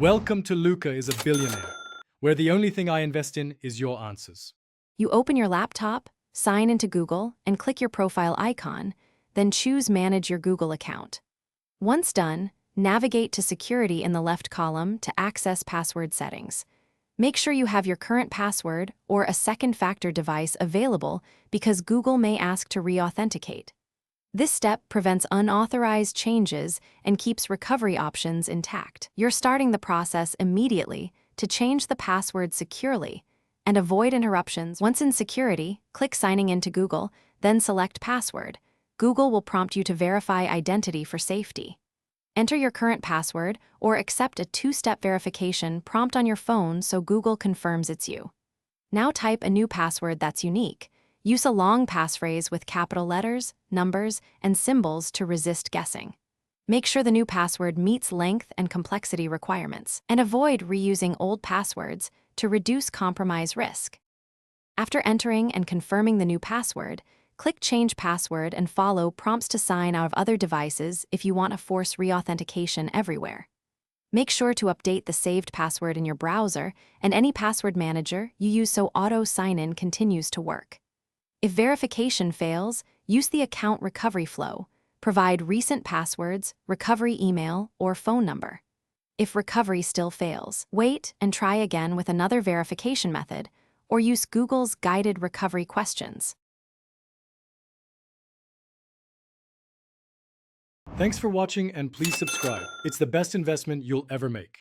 Welcome to Luca is a Billionaire, where the only thing I invest in is your answers. You open your laptop, sign into Google, and click your profile icon, then choose Manage your Google account. Once done, navigate to Security in the left column to access password settings. Make sure you have your current password or a second-factor device available because Google may ask to re-authenticate. This step prevents unauthorized changes and keeps recovery options intact. You're starting the process immediately to change the password securely and avoid interruptions. Once in Security, click Signing into Google, then select Password. Google will prompt you to verify identity for safety. Enter your current password or accept a two-step verification prompt on your phone so Google confirms it's you. Now type a new password that's unique. Use a long passphrase with capital letters, numbers, and symbols to resist guessing. Make sure the new password meets length and complexity requirements, and avoid reusing old passwords to reduce compromise risk. After entering and confirming the new password, click Change Password and follow prompts to sign out of other devices if you want to force re-authentication everywhere. Make sure to update the saved password in your browser and any password manager you use so auto sign-in continues to work. If verification fails, use the account recovery flow. Provide recent passwords, recovery email, or phone number. If recovery still fails, wait and try again with another verification method, or use Google's guided recovery questions. Thanks for watching and please subscribe. It's the best investment you'll ever make.